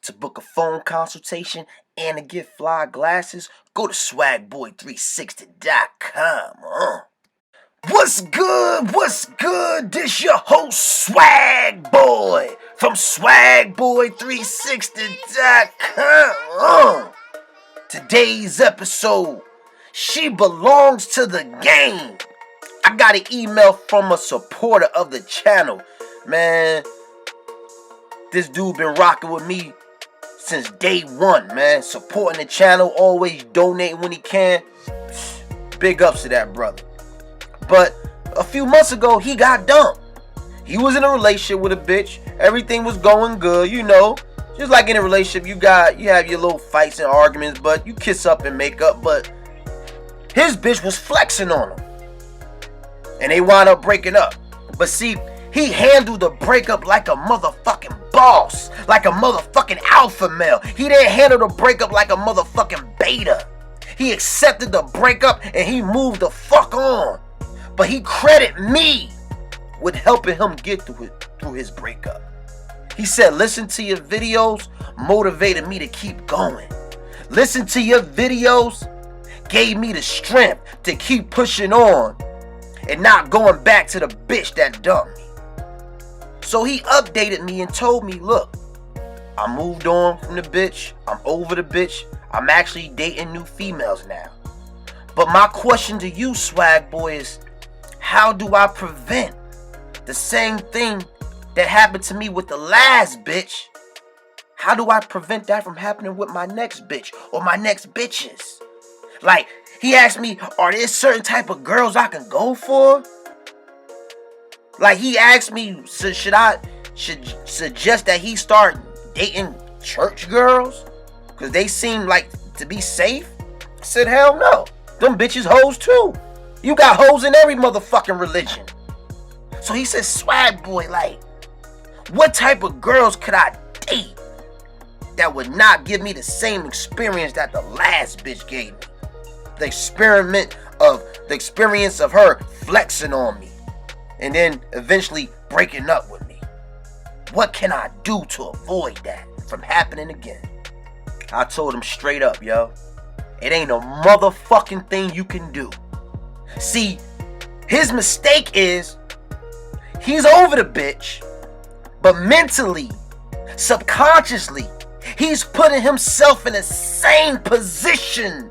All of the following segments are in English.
To book a phone consultation and to get fly glasses, go to swagboy360.com. What's good? What's good? This your host Swag Boy from swagboy360.com. Today's episode, she belongs to the game. I got an email from a supporter of the channel. Man, this dude been rocking with me since day one, man. Supporting the channel, always donating when he can. Big ups to that brother. But a few months ago, he got dumped. He was in a relationship with a bitch. Everything was going good, you know. Just like in a relationship, you have your little fights and arguments, but you kiss up and make up. But his bitch was flexing on him. And they wound up breaking up. But see, he handled the breakup like a motherfucking boss. Like a motherfucking alpha male. He didn't handle the breakup like a motherfucking beta. He accepted the breakup and he moved the fuck on. But he credited me with helping him get through his breakup. He said, listen to your videos motivated me to keep going. Listen to your videos gave me the strength to keep pushing on and not going back to the bitch that dumped me. So he updated me and told me, look, I moved on from the bitch. I'm over the bitch. I'm actually dating new females now. But my question to you, Swag Boy, is how do I prevent the same thing that happened to me with the last bitch? How do I prevent that from happening with my next bitch or my next bitches? Like, he asked me, are there certain type of girls I can go for? Like, he asked me, so should suggest that he start dating church girls? Because they seem like to be safe? I said, hell no. Them bitches hoes too. You got hoes in every motherfucking religion. So he said, Swag Boy, like, what type of girls could I date that would not give me the same experience that the last bitch gave me? The experience of her flexing on me and then eventually breaking up with me. What can I do to avoid that from happening again? I told him straight up, yo, it ain't a motherfucking thing you can do. See, his mistake is he's over the bitch, but mentally, subconsciously, he's putting himself in the same position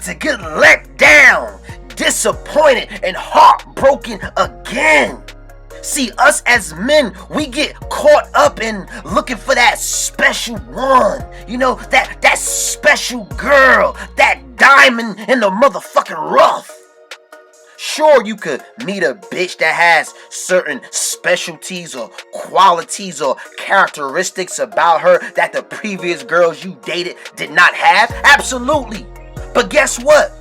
to get let down, disappointed, and heartbroken again. See, us as men, we get caught up in looking for that special one. You know, that special girl, that diamond in the motherfucking rough. Sure, you could meet a bitch that has certain specialties or qualities or characteristics about her that the previous girls you dated did not have. Absolutely. But guess what?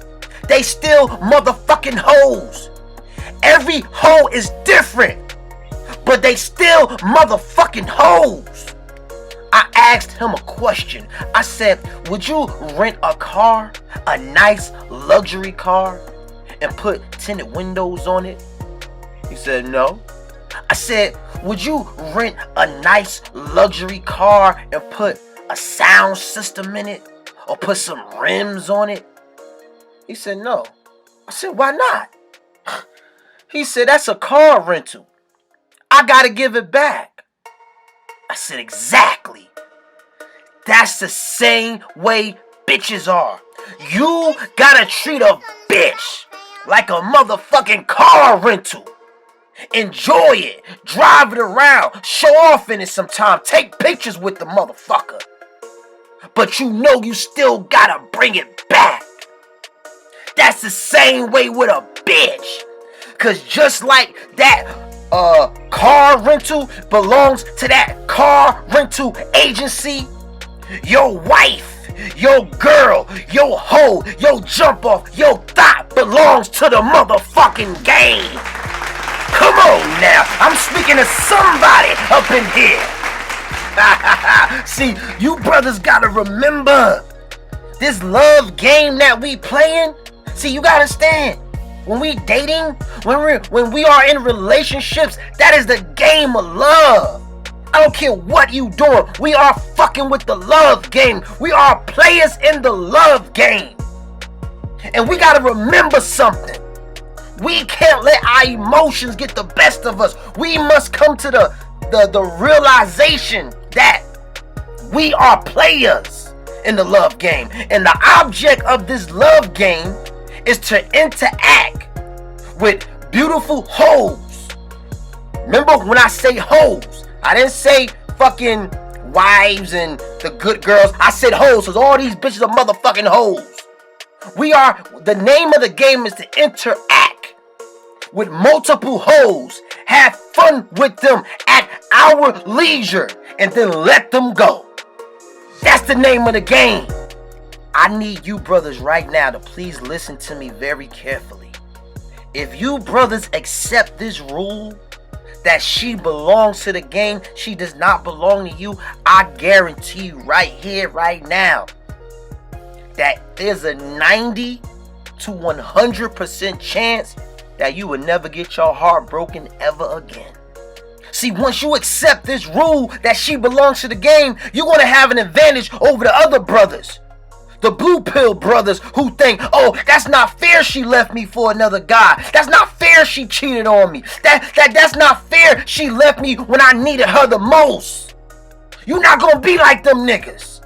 They still motherfucking hoes. Every hoe is different, but they still motherfucking hoes. I asked him a question. I said, would you rent a car, a nice luxury car, and put tinted windows on it? He said, no. I said, would you rent a nice luxury car and put a sound system in it or put some rims on it? He said, no. I said, why not? He said, that's a car rental. I gotta give it back. I said, exactly. That's the same way bitches are. You gotta treat a bitch like a motherfucking car rental. Enjoy it. Drive it around. Show off in it sometime. Take pictures with the motherfucker. But you know you still gotta bring it back. That's the same way with a bitch. Cause just like that car rental belongs to that car rental agency, your wife, your girl, your hoe, your jump off, your thought belongs to the motherfucking game. Come on now, I'm speaking to somebody up in here. See, you brothers gotta remember, this love game that we playing, see, you gotta understand, when we dating, when we are in relationships, that is the game of love. I don't care what you doing. We are fucking with the love game. We are players in the love game. And we gotta remember something. We can't let our emotions get the best of us. We must come to the realization that we are players in the love game. And the object of this love game is to interact with beautiful hoes. Remember when I say hoes, I didn't say fucking wives and the good girls. I said hoes, because all these bitches are motherfucking hoes. The name of the game is to interact with multiple hoes, have fun with them at our leisure, and then let them go. That's the name of the game. I need you brothers right now to please listen to me very carefully. If you brothers accept this rule, that she belongs to the game, she does not belong to you, I guarantee you right here, right now, that there's a 90 to 100% chance that you will never get your heart broken ever again. See, once you accept this rule that she belongs to the game, you're going to have an advantage over the other brothers. The blue pill brothers who think, oh, that's not fair she left me for another guy. That's not fair she cheated on me. That's not fair she left me when I needed her the most. You're not going to be like them niggas.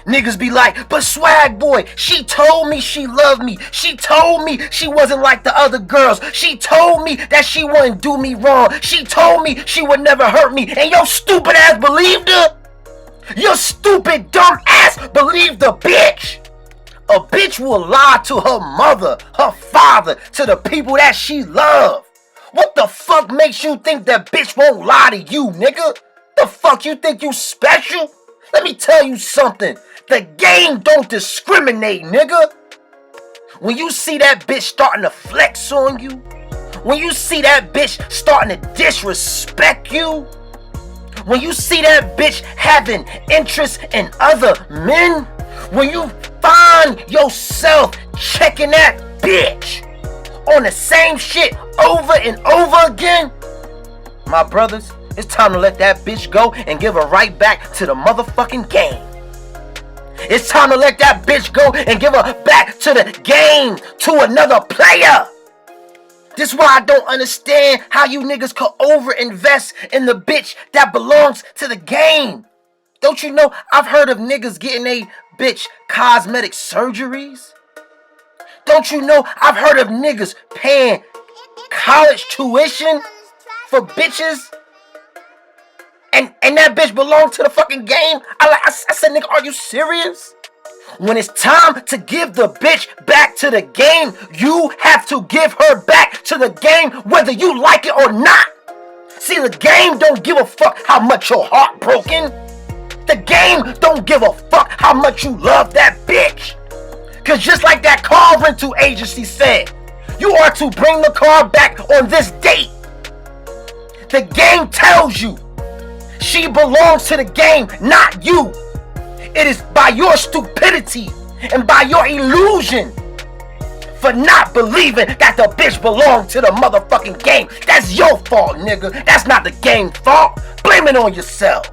Niggas be like, but swag boy, she told me she loved me. She told me she wasn't like the other girls. She told me that she wouldn't do me wrong. She told me she would never hurt me. And your stupid ass believed her? Your stupid dumb ass believed the bitch? A bitch will lie to her mother, her father, to the people that she loved. What the fuck makes you think that bitch won't lie to you, nigga? The fuck you think you special? Let me tell you something. The game don't discriminate, nigga. When you see that bitch starting to flex on you, when you see that bitch starting to disrespect you, when you see that bitch having interest in other men, when you find yourself checking that bitch on the same shit over and over again, my brothers, it's time to let that bitch go and give her right back to the motherfucking game. It's time to let that bitch go and give her back to the game, to another player. This is why I don't understand how you niggas could over-invest in the bitch that belongs to the game. Don't you know I've heard of niggas getting a bitch cosmetic surgeries? Don't you know I've heard of niggas paying college tuition for bitches? And that bitch belonged to the fucking game? I said, nigga, are you serious? When it's time to give the bitch back to the game, you have to give her back to the game whether you like it or not. See, the game don't give a fuck how much your heart broken. The game don't give a fuck how much you love that bitch. Cause just like that car rental agency said, you are to bring the car back on this date. The game tells you she belongs to the game, not you. It is by your stupidity and by your illusion for not believing that the bitch belonged to the motherfucking game. That's your fault, nigga. That's not the game's fault. Blame it on yourself.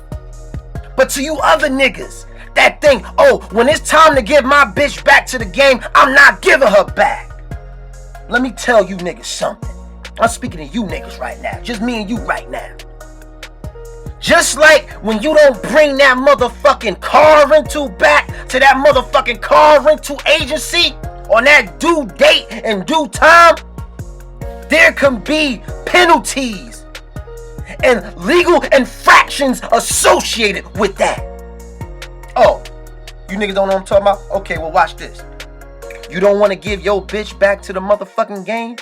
But to you other niggas that think, oh, when it's time to give my bitch back to the game, I'm not giving her back. Let me tell you niggas something. I'm speaking to you niggas right now. Just me and you right now. Just like when you don't bring that motherfucking car rental back to that motherfucking car rental agency on that due date and due time, there can be penalties and legal infractions associated with that. Oh, you niggas don't know what I'm talking about? Okay, well watch this. You don't want to give your bitch back to the motherfucking game?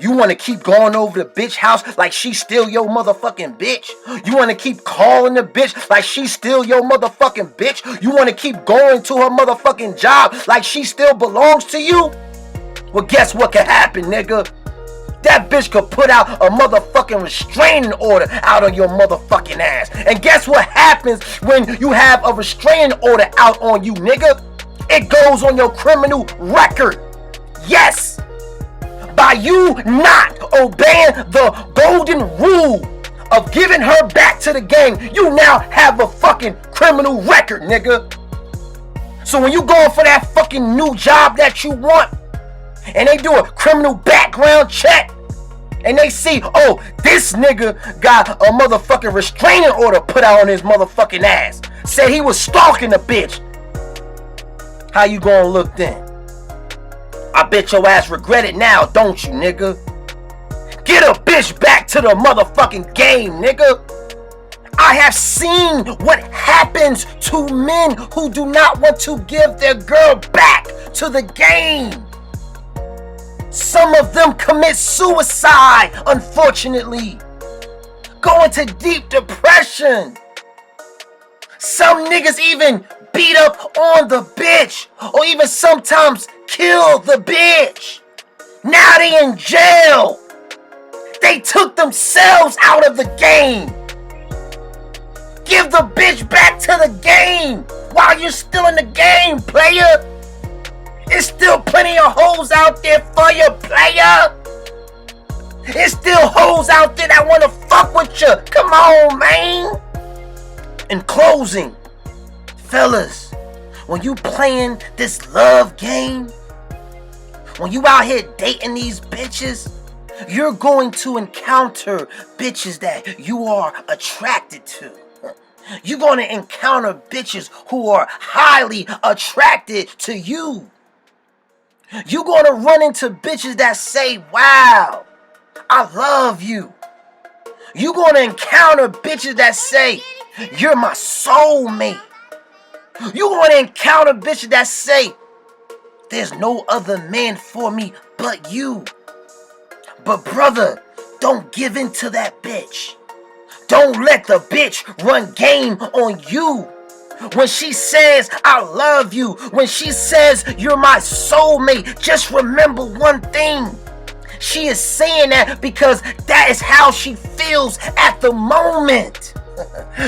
You want to keep going over the bitch house like she's still your motherfucking bitch? You want to keep calling the bitch like she's still your motherfucking bitch? You want to keep going to her motherfucking job like she still belongs to you? Well, guess what could happen, nigga? That bitch could put out a motherfucking restraining order out on your motherfucking ass. And guess what happens when you have a restraining order out on you, nigga? It goes on your criminal record. Yes! By you not obeying the golden rule of giving her back to the game, you now have a fucking criminal record, nigga. So when you going for that fucking new job that you want, and they do a criminal background check, and they see, oh, this nigga got a motherfucking restraining order put out on his motherfucking ass, said he was stalking the bitch, how you gonna look then? I bet your ass regret it now, don't you, nigga? Get a bitch back to the motherfucking game, nigga. I have seen what happens to men who do not want to give their girl back to the game. Some of them commit suicide, unfortunately. Go into deep depression. Some niggas even beat up on the bitch, or even sometimes kill the bitch. Now they in jail. They took themselves out of the game. Give the bitch back to the game while you're still in the game, player. There's still plenty of hoes out there for you, player. There's still hoes out there that want to fuck with you. Come on, man. In closing, fellas, when you playing this love game, when you out here dating these bitches, you're going to encounter bitches that you are attracted to. You're going to encounter bitches who are highly attracted to you. You're going to run into bitches that say, wow, I love you. You're going to encounter bitches that say, you're my soulmate. You're going to encounter bitches that say, there's no other man for me but you. But brother, don't give in to that bitch. Don't let the bitch run game on you. When she says, I love you, when she says, you're my soulmate, just remember one thing. She is saying that because that is how she feels at the moment.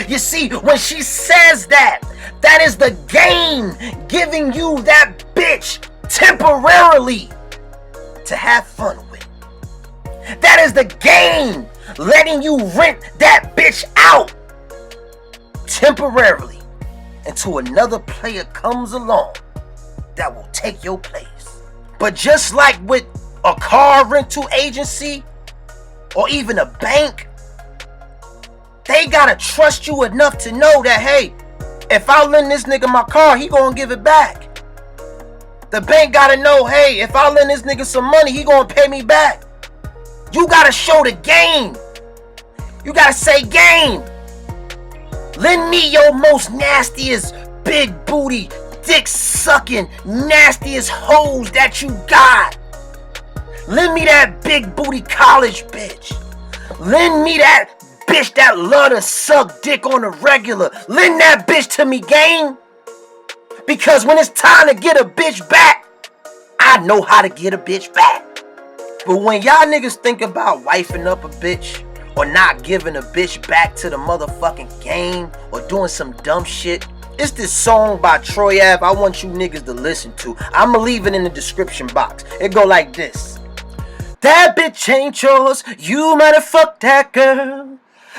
You see, when she says that, that is the game giving you that bitch temporarily to have fun with. That is the game letting you rent that bitch out temporarily until another player comes along that will take your place. But just like with a car rental agency or even a bank, they gotta trust you enough to know that, hey, if I lend this nigga my car, he gonna give it back. The bank gotta know, hey, if I lend this nigga some money, he gonna pay me back. You gotta show the game. You gotta say, game, lend me your most nastiest, big booty, dick sucking, nastiest hoes that you got. Lend me that big booty college bitch. Lend me that bitch that love to suck dick on the regular. Lend that bitch to me, game. Because when it's time to get a bitch back, I know how to get a bitch back. But when y'all niggas think about wifing up a bitch, or not giving a bitch back to the motherfucking game, or doing some dumb shit, it's this song by Troyave I want you niggas to listen to. I'ma leave it in the description box. It go like this. That bitch ain't yours. You might have fucked that girl.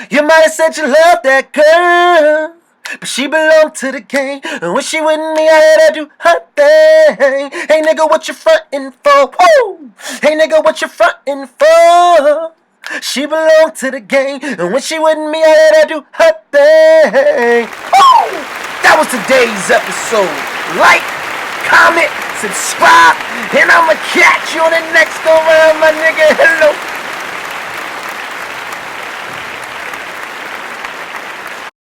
You might have said you loved that girl, but she belonged to the game. And when she with me, I had to do her thing. Hey nigga, what you frontin' for? Woo! Hey nigga, what you frontin' for? She belonged to the game. And when she with me, I had to do her thing. Woo! That was today's episode. Like, comment, subscribe, and I'ma catch you on the next go round, my nigga. Hello.